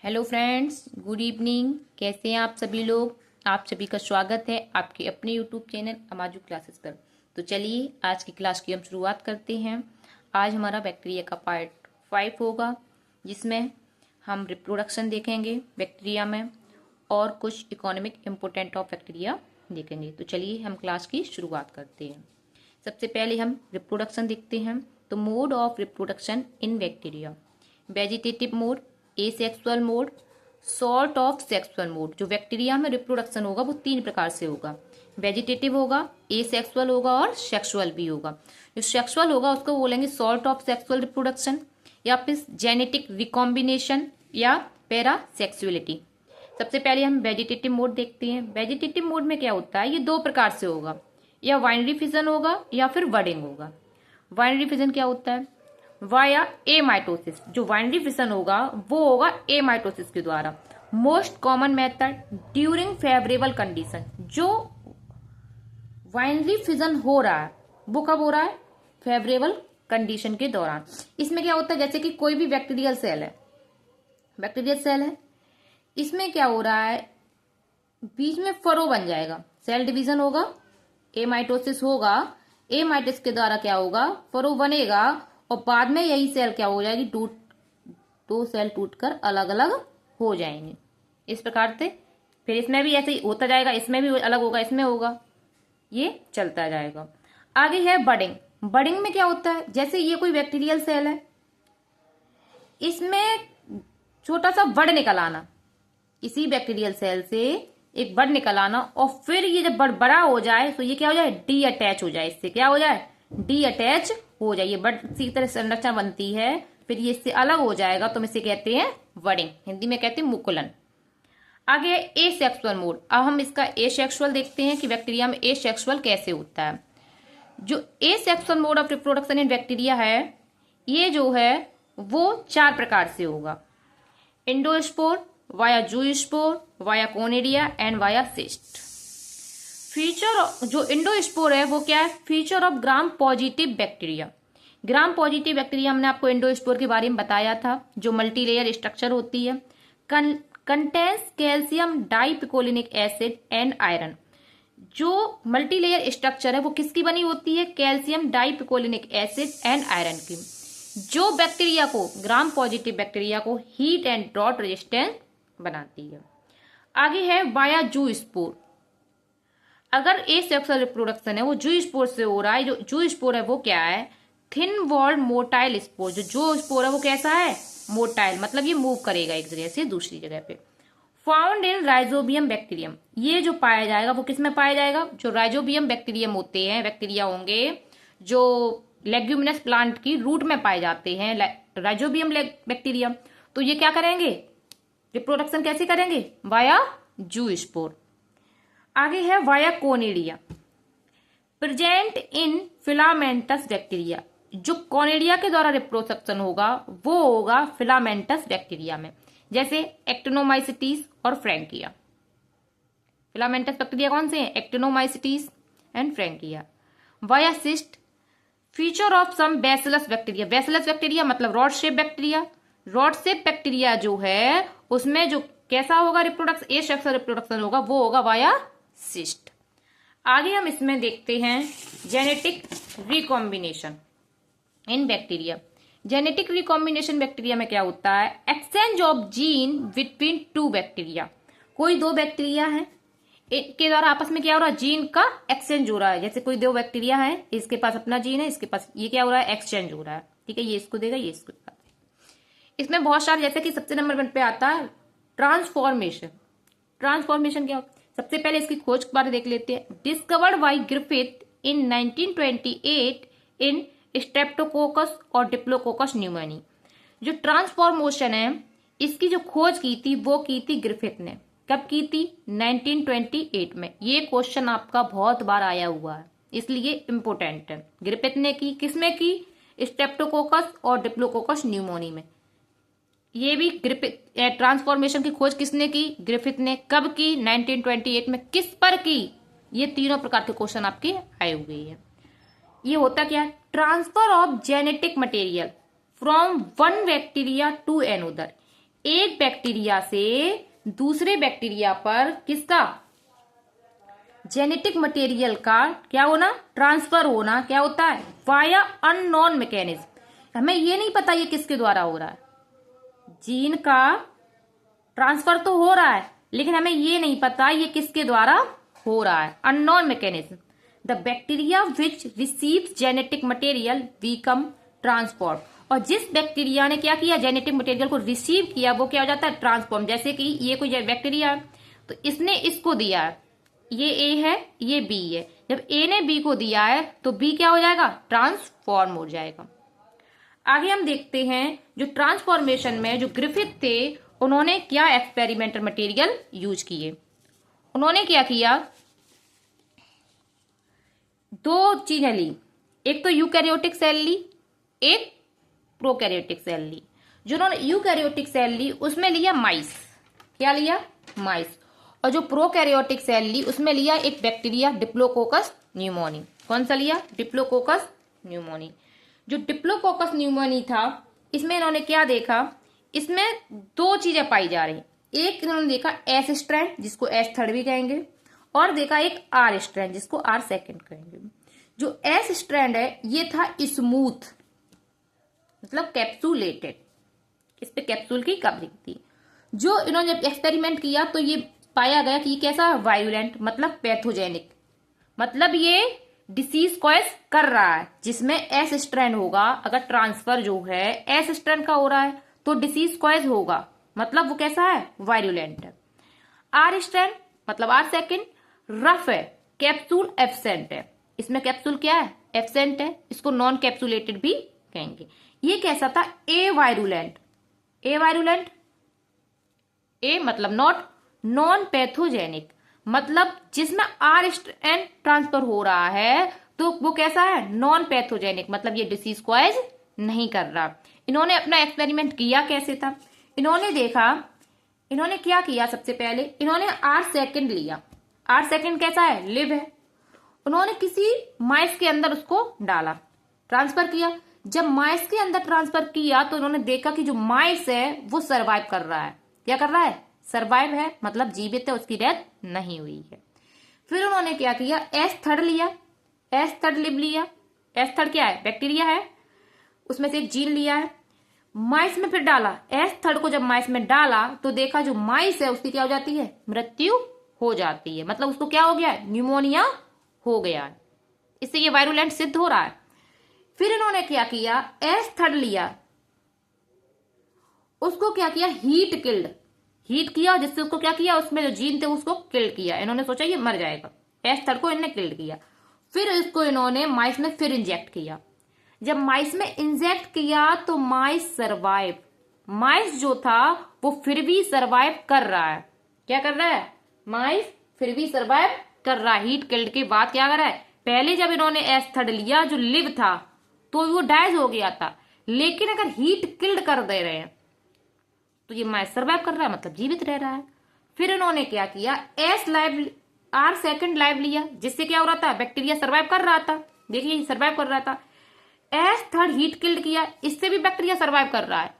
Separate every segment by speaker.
Speaker 1: Hello friends, good evening. कैसे हैं आप सभी लोग। आप सभी का स्वागत है आपके अपने यूट्यूब चैनल अमाजू क्लासेस पर। तो चलिए आज की क्लास की हम शुरुआत करते हैं। आज हमारा बैक्टीरिया का पार्ट 5 होगा, जिसमें हम रिप्रोडक्शन देखेंगे बैक्टीरिया में और कुछ इकोनॉमिक इम्पोर्टेंट ऑफ बैक्टीरिया देखेंगे। तो चलिए हम क्लास की शुरुआत करते हैं। सबसे पहले हम रिप्रोडक्शन देखते हैं। तो mode of reproduction in bacteria: vegetative mode, asexual mode, sort of sexual mode. जो बैक्टीरिया में रिप्रोडक्शन होगा वो 3 प्रकार से होगा। वेजिटेटिव होगा, एसेक्सुअल होगा और सेक्सुअल भी होगा। जो सेक्सुअल होगा उसको बोलेंगे सॉर्ट ऑफ सेक्सुअल रिप्रोडक्शन, या फिर जेनेटिक रिकॉम्बिनेशन या पैरासेक्सुअलिटी। सबसे पहले हम वेजिटेटिव मोड देखते हैं। वेजिटेटिव मोड में क्या होता है, ये 2 प्रकार से होगा, या बाइनरी फिजन होगा या फिर बडिंग होगा। बाइनरी फिजन क्या होता है, वाया एमाइटोसिस। जो बाइनरी फिशन होगा वो होगा एमाइटोसिस के द्वारा। Most common method during favourable condition. जो बाइनरी फिशन हो रहा है वो कब हो रहा है, फेवरेबल कंडीशन के दौरान। इसमें क्या होता है, जैसे कि कोई भी बैक्टीरियल सेल है, इसमें क्या हो रहा है, बीच में फरो बन जाएगा, सेल डिवीजन होगा, एमाइटोसिस होगा, एमाइटिस के द्वारा क्या होगा, फरो बनेगा और बाद में यही सेल क्या हो जाएगी, दो सेल टूटकर अलग अलग हो जाएंगे। इस प्रकार से फिर इसमें भी ऐसे ही होता जाएगा, इसमें भी अलग होगा, इसमें होगा, ये चलता जाएगा। आगे है बडिंग। बडिंग में क्या होता है, जैसे ये कोई बैक्टीरियल सेल है, इसमें छोटा सा बड निकल आना, इसी बैक्टीरियल सेल से एक बड निकल आना, और फिर ये जब बड़ बड़ा हो जाए तो ये क्या हो जाए, डी अटैच हो जाए, इससे क्या हो जाए, डी अटैच हो जाए। ये बड इसी तरह संरचना बनती है, फिर ये इससे अलग हो जाएगा तो हम इसे कहते हैं बडिंग, हिंदी में कहते हैं मुकुलन। आगे एसेक्सुअल मोड। अब हम इसका एसेक्सुअल देखते हैं कि बैक्टीरिया में एसेक्सुअल कैसे होता है। जो asexual mode of reproduction in bacteria है, ये जो है वो 4 प्रकार से होगा: endospore, via zoospore, via conidia and via cyst. Feature जो एंडोस्पोर है वो क्या है, feature of gram positive bacteria. Gram positive bacteria हमने आपको एंडोस्पोर के बारे में बताया था, जो मल्टी लेयर स्ट्रक्चर होती है, contains calcium dipicolinic acid and iron. जो मल्टी लेयर स्ट्रक्चर है वो किसकी बनी होती है, calcium dipicolinic acid and iron की, जो बैक्टीरिया को, ग्राम पॉजिटिव बैक्टीरिया को हीट एंड ड्रॉट रेजिस्टेंट बनाती है। आगे है वाया जूस्पोर। अगर एसेक्सुअल रिप्रोडक्शन है वो जूस्पोर से हो रहा है। जो जूस्पोर है वो क्या है, थिन वॉल्ड मोटाइल स्पोर। जो स्पोर है वो कैसा है, मोटाइल, मतलब ये मूव करेगा एक जगह से दूसरी जगह पे। Found in rhizobium bacterium. ये जो पाया जाएगा वो किसमें पाया जाएगा, जो राइजोबियम बैक्टीरियम होते हैं, बैक्टीरिया होंगे जो लेग्यूमिनस प्लांट की रूट में पाए जाते हैं, राइजोबियम बैक्टीरियम। तो ये क्या करेंगे, रिप्रोडक्शन कैसे करेंगे, वाया जूस्पोर। आगे है via conidia, present in filamentous bacteria. जो कोनेडिया के द्वारा रिप्रोडक्शन होगा वो होगा फिलामेंटस बैक्टीरिया में, जैसे एक्टिनोमाइसिटीज और फ्रैंकिया। फिलामेंटस बैक्टीरिया कौन से हैं, actinomycetes and Frankia. Via cyst, feature of some bacillus bacteria. Bacillus bacteria मतलब rod shape bacteria. Rod shape bacteria जो है उसमें जो कैसा होगा रिप्रोडक्शन, एसेक्सुअल रिप्रोडक्शन होगा, वो होगा वाया सिस्ट। आगे हम इसमें देखते हैं जेनेटिक रिकॉम्बिनेशन इन बैक्टीरिया। जेनेटिक रिकॉम्बिनेशन बैक्टीरिया में क्या होता है, exchange of gene between 2 bacteria. कोई 2 बैक्टीरिया है, इनके द्वारा आपस में क्या हो रहा है, जीन का एक्सचेंज हो रहा है। जैसे कोई 2 बैक्टीरिया है, इसके पास अपना जीन है, इसके पास, ये क्या हो रहा है, एक्सचेंज हो रहा है, ठीक है, ये इसको देगा, ये इसको देगा। इसमें बहुत सारे, जैसे कि सबसे नंबर 1 पे आता है ट्रांसफॉर्मेशन। ट्रांसफॉर्मेशन क्या होता है, सबसे पहले इसकी खोज के बारे में देख लेते हैं। Discovered by Griffith in 1928 in Streptococcus और डिप्लोकोकस न्यूमोनी। जो ट्रांसफॉर्मेशन है इसकी जो खोज की थी वो की थी ग्रिफिथ ने। कब की थी, 1928 में। ये क्वेश्चन आपका बहुत बार आया हुआ है, इसलिए इंपोर्टेंट है। ग्रिफिथ ने की, किसमें की, स्ट्रेप्टोकोकस और डिप्लोकोकस न्यूमोनी में। ये भी ग्रिफिथ, ट्रांसफॉर्मेशन की खोज किसने की, ग्रिफिथ ने। कब की, 1928 में। किस पर की, ये तीनों प्रकार के क्वेश्चन आपके आए हुए हैं। ये होता क्या है, transfer of genetic material from one bacteria to another. एक बैक्टीरिया से दूसरे बैक्टीरिया पर किसका जेनेटिक मटेरियल का क्या होना, ट्रांसफर होना, क्या होता है, वाया अननोन मैकेनिज्म। हमें ये नहीं पता ये किसके द्वारा हो रहा है, जीन का ट्रांसफर तो हो रहा है लेकिन हमें ये नहीं पता ये किसके द्वारा हो रहा है, unknown mechanism. The bacteria which receives genetic material become transform. और जिस बैक्टीरिया ने क्या किया, जेनेटिक मटेरियल को रिसीव किया, वो क्या हो जाता है, ट्रांसफॉर्म। जैसे कि ये कोई बैक्टीरिया है तो इसने इसको दिया है, ये ए है ये बी है, जब ए ने बी को दिया है तो बी क्या हो जाएगा, ट्रांसफॉर्म हो जाएगा। आगे हम देखते हैं जो ट्रांसफॉर्मेशन में जो ग्रिफिथ थे उन्होंने क्या एक्सपेरिमेंटल मटेरियल यूज किए। उन्होंने क्या किया, दो चीजें ली, एक तो यूकैरियोटिक सेल ली, एक प्रोकैरियोटिक सेल ली। जो उन्होंने यूकैरियोटिक सेल ली उसमें लिया माइस, क्या लिया, माइस। और जो प्रोकैरियोटिक सेल ली उसमें लिया एक बैक्टीरिया डिप्लोकोकस न्यूमोनी। कौन सा लिया, डिप्लोकोकस न्यूमोनी। जो डिप्लोकोकस न्यूमोनी था इसमें इन्होंने क्या देखा, इसमें दो चीजें पाई जा रही। एक इन्होंने देखा एस स्ट्रैंड जिसको एस थर्ड भी कहेंगे, और देखा एक आर स्ट्रैंड जिसको आर सेकंड कहेंगे। जो एस स्ट्रैंड है ये था स्मूथ, मतलब कैप्सूलेटेड, इस पे कैप्सूल की कवरिंग थी। जो इन्होंने जब एक्सपेरिमेंट किया तो ये पाया गया कि ये कैसा, वायुलेंट, मतलब पैथोजेनिक, मतलब ये डिसीज कॉज कर रहा है। जिसमें एस स्ट्रैंड होगा, अगर ट्रांसफर जो है एस स्ट्रैंड का हो रहा है तो डिसीज कॉज होगा, मतलब वो कैसा है, वायरुलेंट है। आर स्ट्रैंड मतलब आर सेकंड, रफ है, कैप्सूल एब्सेंट है। इसमें कैप्सूल क्या है, एब्सेंट है, इसको नॉन कैप्सुलेटेड भी कहेंगे। ये कैसा था, ए वायरुलेंट। ए वायरुलेंट, ए मतलब नॉट, नॉन पैथोजेनिक मतलब जिसमें आर स्ट्रैंड ट्रांसफर हो रहा है तो वो कैसा है, नॉन पैथोजेनिक, मतलब ये डिसीज कॉज नहीं कर रहा। इन्होंने अपना एक्सपेरिमेंट किया कैसे था, इन्होंने देखा, इन्होंने क्या किया, सबसे पहले इन्होंने आर सेकंड लिया। आर सेकंड कैसा है, लिव है। उन्होंने किसी माइस के अंदर उसको डाला, ट्रांसफर किया। जब माइस के अंदर ट्रांसफर किया तो उन्होंने देखा कि जो माइस है वो सरवाइव कर रहा है। क्या कर रहा है, सरवाइव है, मतलब जीवित है, उसकी डेथ नहीं हुई है। फिर उन्होंने क्या किया, एस थर्ड लिया, एस थर्ड लिव लिया। एस थर्ड क्या है, बैक्टीरिया है, उसमें से एक जीन लिया है, माइस में फिर डाला। एस थर्ड को जब माइस में डाला तो देखा जो माइस है उसकी क्या हो जाती है, मृत्यु हो जाती है, मतलब उसको क्या हो गया है, न्यूमोनिया हो गया है। इससे ये वायरुलेंट सिद्ध हो रहा है। फिर इन्होंने क्या किया, एस थर्ड लिया, उसको क्या किया, हीट किल्ड, हीट किया, जिससे उसको क्या किया, उसमें जो जीन थे उसको किल्ड किया। इन्होंने सोचा ये मर जाएगा, एस थर्ड को इन्होंने किल्ड किया। फिर इसको इन्होंने माइस में फिर इंजेक्ट किया। जब माइस में इंजेक्ट किया तो माइस सरवाइव, माइस जो था वो फिर भी सरवाइव कर रहा है। क्या कर रहा है, माइस फिर भी सरवाइव कर रहा है। हीट किल्ड के बाद क्या कर रहा है, पहले जब इन्होंने एस थर्ड लिया जो लिव था तो वो डाइज हो गया था, लेकिन अगर हीट किल्ड कर दे रहे हैं तो ये माइस सर्वाइव कर रहा है, मतलब जीवित रह रहा है। फिर इन्होंने क्या किया, S live R second live लिया, जिससे क्या हो रहा था, बैक्टीरिया सर्वाइव कर रहा था, देखिए सर्वाइव कर रहा था। एस थर्ड हीट किल्ड किया, इससे भी बैक्टीरिया सर्वाइव कर रहा है।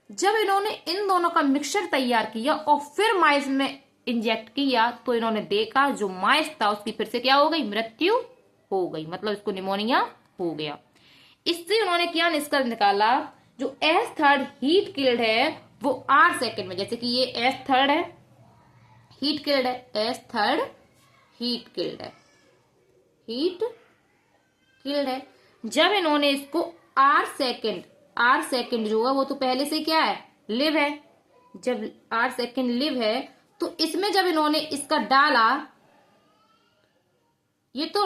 Speaker 1: जब इन्होंने इन दोनों का मिक्सचर तैयार किया और फिर माइस में इंजेक्ट किया तो इन्होंने देखा जो माइस था उसकी फिर से क्या हो गई, मृत्यु हो गई, मतलब इसको निमोनिया हो गया। इससे उन्होंने क्या निष्कर्ष निकाला, जो एस थर्ड हीट किल्ड है वो आर सेकंड में, जैसे कि ये एस थर्ड है, हीट किल्ड है, एस थर्ड हीट किल्ड है, हीट किल्ड है। जब इन्होंने इसको आर सेकंड जो है वो तो पहले से क्या है, लिव है। जब आर सेकंड लिव है तो इसमें जब इन्होंने इसका डाला, ये तो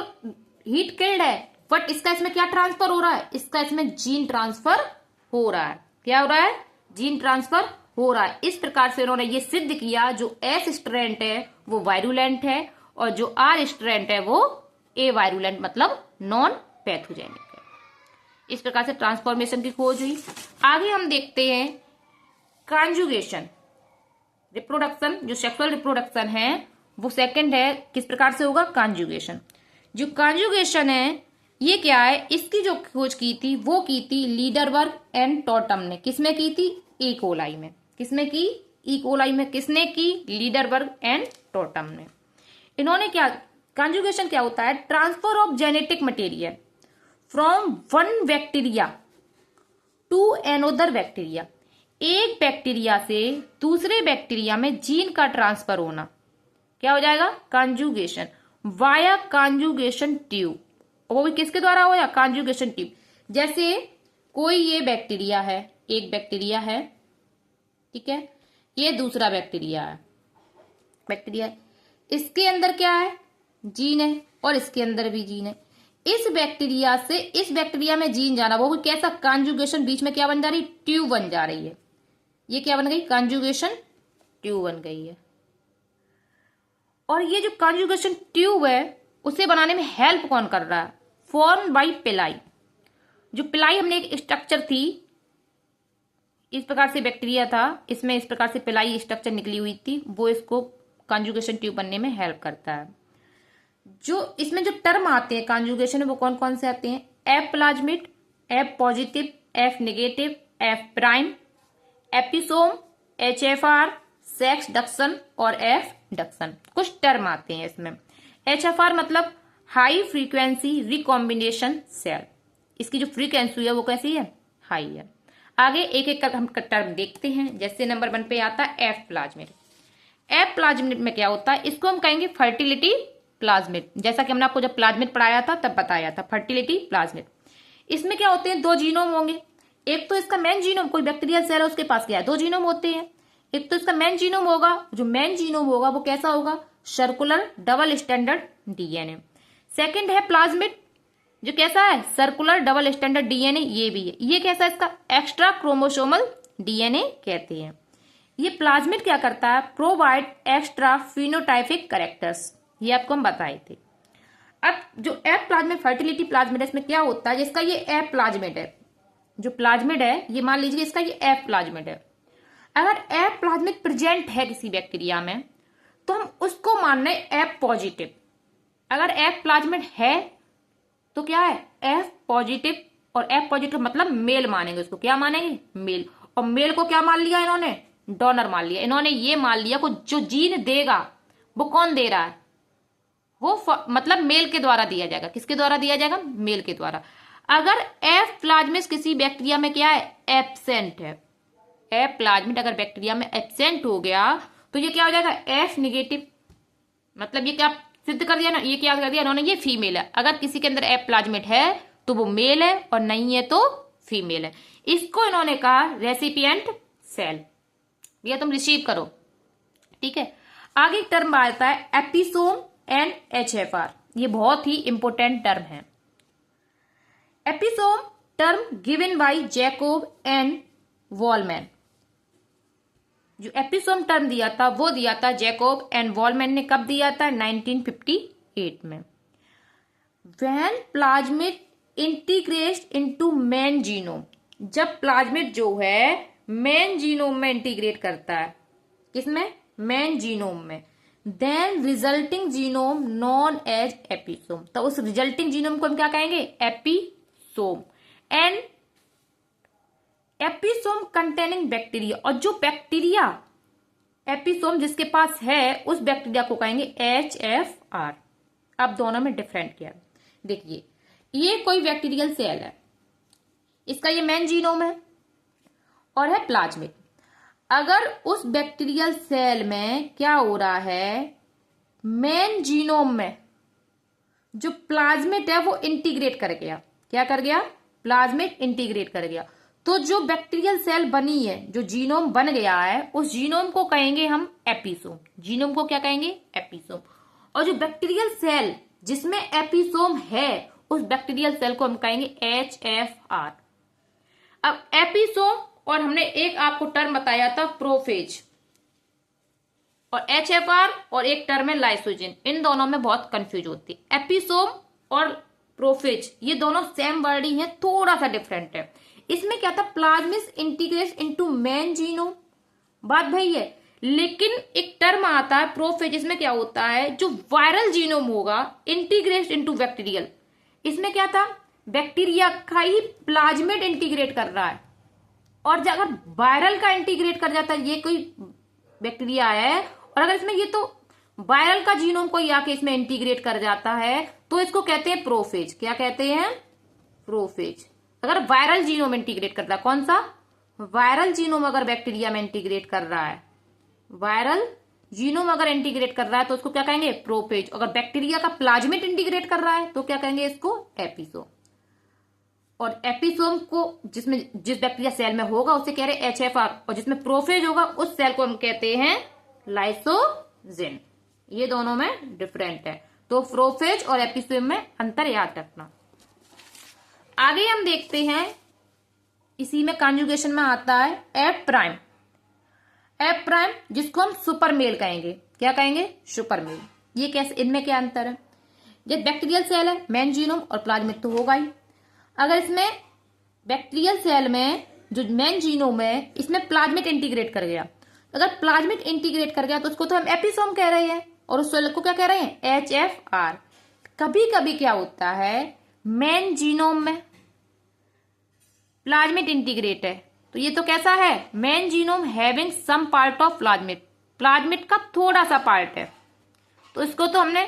Speaker 1: हीट किल्ड है बट इसका इसमें क्या ट्रांसफर हो रहा है, इसका इसमें जीन ट्रांसफर हो रहा है। क्या हो रहा है, जीन ट्रांसफर हो रहा है। इस प्रकार से उन्होंने ये सिद्ध किया जो एस स्ट्रैंड है वो वायरुलेंट है और जो आर स्ट्रैंड है वो ए वायरुलेंट, मतलब नॉन पैथोजेनिक है। इस प्रकार से ट्रांसफॉर्मेशन की खोज हुई। आगे हम देखते हैं कॉन्जुगेशन, रिप्रोडक्शन, जो सेक्सुअल रिप्रोडक्शन है वो सेकंड है, किस प्रकार से होगा, कॉन्जुगेशन। जो कॉन्जुगेशन है ये क्या है, इसकी जो खोज की थी वो की थी लीडरबर्ग एंड टॉटम ने, किसमें की थी, ई कोलाई में। किसमें की? ई कोलाई में। किसने की? लीडरबर्ग एंड टोटम ने। इन्होंने क्या, कंजुगेशन क्या होता है? Transfer of genetic material from one bacteria to another bacteria. एक बैक्टीरिया से दूसरे बैक्टीरिया में जीन का ट्रांसफर होना क्या हो जाएगा? कंजुगेशन। Via conjugation tube. वो भी किसके द्वारा हो? या कंजुगेशन ट्यूब। जैसे कोई ये बैक्टीरिया है, एक बैक्टीरिया है, ठीक है, ये दूसरा बैक्टीरिया है, इसके अंदर क्या है? जीन है, और इसके अंदर भी जीन है। इस बैक्टीरिया से इस बैक्टीरिया में जीन जाना, वो भी कैसा? कंजुगेशन। बीच में क्या बन जा रही? ट्यूब बन जा रही है। ये क्या बन गई? कंजुगेशन ट्यूब बन गई है। और ये जो कंजुगेशन ट्यूब है उसे बनाने में हेल्प कौन कर रहा है? फॉर्म बाई पिलाई। जो पिलाई हमने एक स्ट्रक्चर थी, इस प्रकार से बैक्टीरिया था, इसमें इस प्रकार से पिलाई स्ट्रक्चर निकली हुई थी, वो इसको कंजुगेशन ट्यूब बनने में हेल्प करता है। जो इसमें जो टर्म आते हैं कंजुगेशन में, वो कौन कौन से आते हैं? F plasmid, F positive, F negative, F prime, episome, HFR, sexduction और एफ डक्शन। कुछ टर्म आते हैं इसमें। HFR मतलब हाई फ्रीक्वेंसी रिकॉम्बिनेशन सेल। इसकी जो फ्रीक्वेंसी है वो कैसी है? हाई है। आगे एक एक कर हम टर्म देखते हैं। जैसे नंबर 1 पे आता है एफ प्लाज्मिड। एफ प्लाज्मिड में क्या होता है? इसको हम कहेंगे फर्टिलिटी प्लाज्मिड। जैसा कि हमने आपको जब प्लाज्मिड पढ़ाया था तब बताया था, फर्टिलिटी प्लाज्मिड। इसमें क्या होते हैं? 2 जीनोम होंगे। एक तो इसका मेन जीनोम, कोई बैक्टीरियल सेल है उसके पास क्या है? 2 जीनोम होते हैं। एक तो इसका मेन जीनोम होगा, जो मेन जीनोम होगा वो कैसा होगा? Circular double standard DNA। Second है प्लाज्मिड, जो कैसा है? Circular double standard DNA। ये भी है। ये कैसा है? इसका एक्स्ट्रा क्रोमोसोमल DNA कहते हैं। ये प्लाज्मिड क्या करता है? Provide extra phenotypic characters. ये आपको हम बताए थे। अब जो एफ प्लाज्मिड, फर्टिलिटी प्लाज्मिड, इसमें क्या होता है? जिसका ये एफ प्लाज्मिड है, जो प्लाज्मिड है, ये मान लीजिए इसका ये एफ प्लाज्मिड है। अगर एफ प्लाज्मिड प्रेजेंट है किसी बैक्टीरिया में तो हम उसको मान रहे एफ पॉजिटिव। अगर एफ प्लाज्मिड है तो क्या है? F positive. और एफ पॉजिटिव मतलब मेल मानेंगे उसको। क्या मानेंगे? मेल। और मेल को क्या मान लिया इन्होंने? डोनर मान लिया। इन्होंने ये मान लिया को जो जीन देगा वो कौन दे रहा है? वो मतलब मेल के द्वारा दिया जाएगा। किसके द्वारा दिया जाएगा? मेल के द्वारा। अगर एफ प्लाज्मिड किसी बैक्टीरिया में क्या है? एब्सेंट है। एफ प्लाज्मिड अगर बैक्टीरिया में एब्सेंट हो गया तो ये क्या हो जाएगा? F negative. मतलब ये क्या सिद्ध कर दिया ना? ये क्या कर दिया इन्होंने? ये फीमेल है। अगर किसी के अंदर एफ प्लाज्मिड है तो वो मेल है, और नहीं है तो फीमेल है। इसको इन्होंने कहा रेसिपिएंट सेल। ये तुम रिसीव करो, ठीक है। आगे टर्म आता है एपिसोम एंड HFR। ये बहुत ही इंपोर्टेंट टर्म है। Episome term given by Jacob and Wollman. जो एपिसोम टर्म दिया था वो दिया था जैकोब एंड वॉलमैन ने। कब दिया था? 1958 में। When plasmid integrates into main genome. जब प्लाज्मिड जो है मेन जीनोम में इंटीग्रेट करता है। किसमें? मेन जीनोम में। Then resulting genome known as episome. तो उस रिजल्टिंग जीनोम को हम क्या कहेंगे? Episome. And episome containing bacteria. और जो बैक्टीरिया एपिसोम जिसके पास है उस बैक्टीरिया को कहेंगे HFR। अब दोनों में डिफरेंट क्या है? देखिए, ये कोई बैक्टीरियल सेल है, इसका ये मेन जीनोम है और है प्लाज्मिड। अगर उस बैक्टीरियल सेल में क्या हो रहा है? मेन जीनोम में जो प्लाज्मिड है वो इंटीग्रेट कर गया। क्या कर गया? प्लाज्मिड इंटीग्रेट कर गया। तो जो बैक्टीरियल सेल बनी है, जो जीनोम बन गया है, उस जीनोम को कहेंगे हम एपिसोम। जीनोम को क्या कहेंगे? एपिसोम। और जो बैक्टीरियल सेल जिसमें एपिसोम है उस बैक्टीरियल सेल को हम कहेंगे HFR। अब एपिसोम और हमने एक आपको टर्म बताया था प्रोफेज, और HFR और एक टर्म है लाइसोजिन। इन दोनों में बहुत कंफ्यूज होती है। एपिसोम और प्रोफेज ये दोनों सेम वर्ड ही है, थोड़ा सा डिफरेंट है। इसमें क्या था? Plasmid integrates into main genome, बात भाई है। लेकिन एक टर्म आता है प्रोफेज, इसमें क्या होता है? जो वायरल जीनोम होगा इंटीग्रेट्स इनटू बैक्टीरियल। इसमें क्या था? बैक्टीरिया का ही प्लाज्मिड इंटीग्रेट कर रहा है। और अगर वायरल का इंटीग्रेट कर जाता है, ये कोई बैक्टीरिया है और अगर इसमें ये तो वायरल का जीनोम कोई आके इसमें इंटीग्रेट कर जाता है तो इसको कहते हैं प्रोफेज। क्या कहते हैं? प्रोफेज। अगर वायरल जीनोम इंटीग्रेट करता है, कौन सा? वायरल जीनोम अगर बैक्टीरिया में इंटीग्रेट कर रहा है, वायरल जीनोम अगर इंटीग्रेट कर रहा है तो उसको क्या कहेंगे? प्रोफेज। अगर बैक्टीरिया का प्लाज्मिड इंटीग्रेट कर रहा है तो क्या कहेंगे इसको? एपिसोम। और एपिसोम को जिसमें जिस बैक्टीरिया सेल में होगा उसे कह रहे हैं HFR, और जिसमें प्रोफेज होगा उस सेल को हम कहते हैं लाइसोजेन। ये दोनों में डिफरेंट है, तो प्रोफेज और एपिसोम में अंतर याद रखना। आगे हम देखते हैं, इसी में कॉन्जुगेशन में आता है एफ प्राइम। एफ प्राइम जिसको हम सुपर मेल कहेंगे। क्या कहेंगे? Super male. ये कैसे, इनमें क्या अंतर है? ये बैक्टीरियल सेल है, मेन जीनोम और प्लाज्मिड तो होगा ही। अगर इसमें बैक्टीरियल सेल में जो मेन जीनोम है इसमें प्लाज्मिड इंटीग्रेट कर गया, अगर प्लाज्मिड इंटीग्रेट कर गया तो उसको तो हम एपिसोम कह रहे हैं और उस सेल को क्या कह रहे हैं? HFR। कभी कभी क्या होता है, मेन जीनोम में प्लाज्मिड इंटीग्रेट है तो ये तो कैसा है? Main genome having some part of plasmid, plasmid का थोड़ा सा पार्ट है, तो इसको तो हमने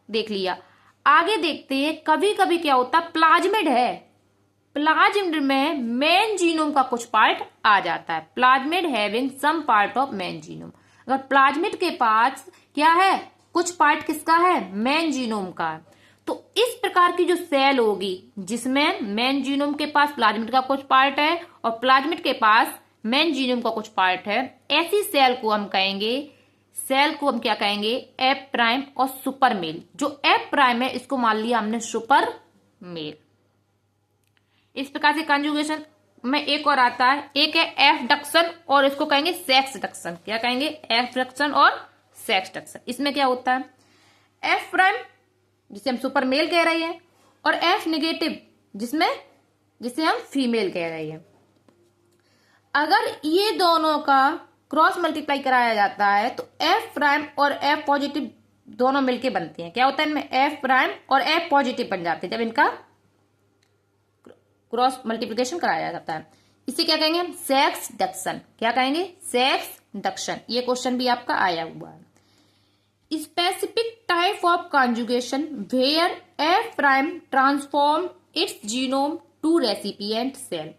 Speaker 1: देख लिया। आगे देखते हैं, कभी कभी क्या होता है, प्लाज्मिड है, प्लाज्मिड में मेन जीनोम का कुछ पार्ट आ जाता है। Plasmid having some part of main genome. अगर प्लाज्मिड के पास क्या है? कुछ पार्ट किसका है? मेन जीनोम का है। तो इस प्रकार की जो सेल होगी जिसमें मेन जीनोम के पास प्लाज्मिड का कुछ पार्ट है और प्लाज्मिड के पास मेन जीनोम का कुछ पार्ट है, ऐसी सेल को हम कहेंगे, सेल को हम क्या कहेंगे? एफ प्राइम और सुपर मेल। जो एफ प्राइम है इसको मान लिया हमने सुपर मेल। इस प्रकार से कंजुगेशन में एक और आता है, एक है एफ डक्शन और इसको कहेंगे सेक्स डक्शन। क्या कहेंगे? एफ डक्शन और सेक्स डक्शन। इसमें क्या होता है, एफ प्राइम जिसे हम सुपर मेल कह रहे हैं और एफ नेगेटिव जिसे हम फीमेल कह रहे हैं। अगर ये दोनों का क्रॉस मल्टीप्लाई कराया जाता है तो एफ प्राइम और एफ पॉजिटिव दोनों मिलके बनते हैं। क्या होता है इनमें? एफ प्राइम और एफ पॉजिटिव बन जाते हैं जब इनका क्रॉस मल्टीप्लिकेशन कराया जाता है। इसे क्या कहेंगे हम? Sexduction. क्या कहेंगे? Sexduction. ये क्वेश्चन भी आपका आया हुआ है। Specific type of conjugation where F prime transform its genome to recipient cell.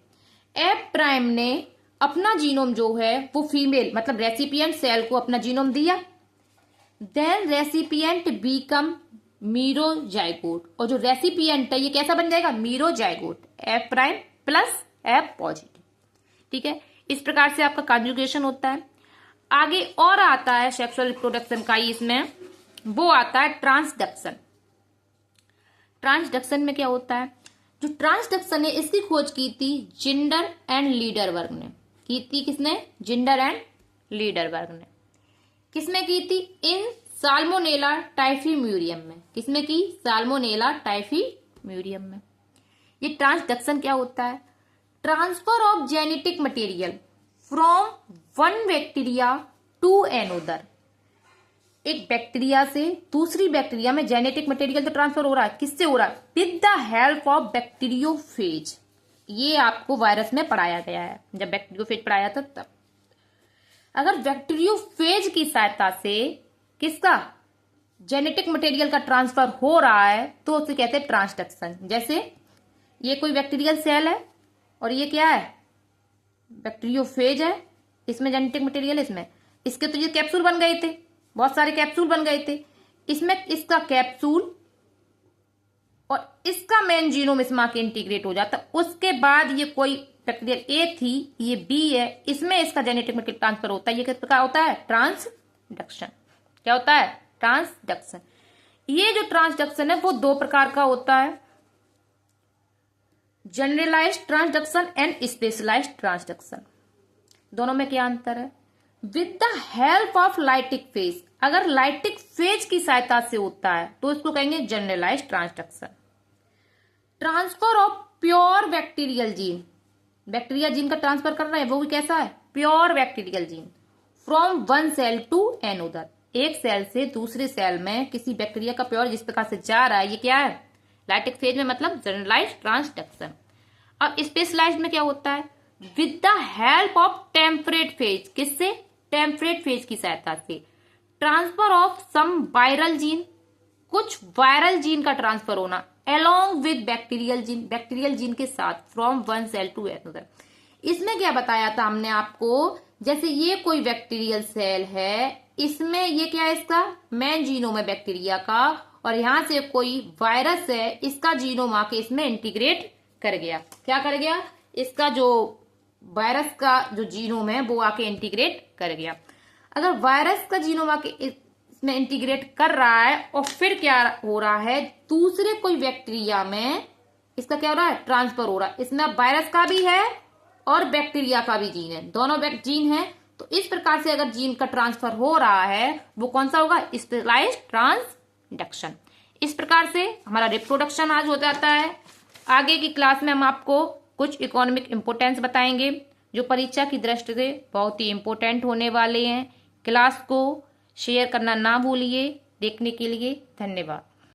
Speaker 1: F prime ने अपना जीनोम जो है वो फीमेल मतलब रेसिपिएंट सेल को अपना जीनोम दिया, देन रेसिपिएंट बिकम मीरोजाइगोट, और जो रेसिपिएंट है ये कैसा बन जाएगा? Merozygote. F prime plus F positive. ठीक है, इस प्रकार से आपका कॉन्जुगेशन होता है। आगे और आता है सेक्सुअल रिप्रोडक्शन का ही, इसमें वो आता है ट्रांसडक्शन। ट्रांसडक्शन में क्या होता है? जो ट्रांसडक्शन है इसकी खोज की थी जिंडर एंड लीडर वर्ग ने की थी। किसने? जिंडर एंड लीडर वर्ग ने। किसमें की थी? इन साल्मोनेला टाइफीम्यूरियम में। किसमें की? साल्मोनेला टाइफीम्यूरियम में। ये ट्रांसडक्शन क्या होता है? Transfer of genetic material from one bacteria to another. एक बैक्टीरिया से दूसरी बैक्टीरिया में जेनेटिक मटेरियल तो ट्रांसफर हो रहा है, किससे हो रहा है? With the help of bacteriophage. ये आपको वायरस में पढ़ाया गया है, जब बैक्टीरियोफेज पढ़ाया था तब। अगर बैक्टीरियोफेज की सहायता से किसका जेनेटिक मटेरियल का ट्रांसफर हो रहा है तो उसे कहते हैं ट्रांसडक्शन। जैसे ये कोई बैक्टीरियल सेल है और ये क्या है? बैक्टीरियोफेज है, इसमें जेनेटिक मटेरियल, इसमें इसके तो ये कैप्सूल बन गए थे, बहुत सारे कैप्सूल बन गए थे। इसमें इसका कैप्सूल और इसका मेन जीनोम इसमें आके इंटीग्रेट हो जाता। उसके बाद ये कोई बैक्टीरिया ए थी, ये बी है, इसमें इसका जेनेटिक मटेरियल ट्रांसफर होता है। ये किस प्रकार होता है? ट्रांसडक्शन। क्या होता है? ट्रांसडक्शन। ये जो ट्रांसडक्शन है वो दो प्रकार का होता है, generalised transduction and specialised transduction. दोनों में क्या अंतर है? With the help of lytic phage. अगर लाइटिक फेज की सहायता से होता है तो इसको कहेंगे generalised transduction. Transfer of pure bacterial gene, bacteria gene का ट्रांसफर कर रहा है, वो भी कैसा है? Pure bacterial gene from one cell to another. एक सेल से दूसरे सेल में किसी बैक्टीरिया का प्योर जिस प्रकार से जा रहा है, ये क्या है? लाइटिक फेज में, मतलब जनरलाइज्ड ट्रांसडक्शन। अब स्पेशलाइज्ड में क्या होता है? With the help of temperate phage. किससे? टेम्परेट फेज की सहायता से। Transfer of some viral gene, कुछ वायरल जीन का ट्रांसफर होना, अलोंग विद बैक्टीरियल जीन के साथ, from one cell to another. इसमें क्या बताया था हमने आपको, जैसे ये कोई बैक्टीरियल सेल है, इसमें ये क्या है, इसका मेन जीनोम है बैक्टीरिया का, और यहां से कोई वायरस है, इसका जीनोम आके इसमें इंटीग्रेट कर गया। क्या कर गया? इसका जो वायरस का जो जीनोम है वो आके इंटीग्रेट कर गया। अगर वायरस का जीनोम आके इसमें इंटीग्रेट कर रहा है और फिर क्या हो रहा है, दूसरे कोई बैक्टीरिया में इसका क्या हो रहा है, ट्रांसफर हो रहा है। इसमें वायरस का भी है और बैक्टीरिया का भी जीन है, दोनों जीन है। तो इस प्रकार से अगर जीन का ट्रांसफर हो रहा है वो कौन सा होगा? Specialised transduction. इस प्रकार से हमारा रिप्रोडक्शन आज हो जाता है। आगे की क्लास में हम आपको कुछ इकोनॉमिक इंपोर्टेंस बताएंगे जो परीक्षा की दृष्टि से बहुत ही इंपोर्टेंट होने वाले हैं। क्लास को शेयर करना ना भूलिए। देखने के लिए धन्यवाद।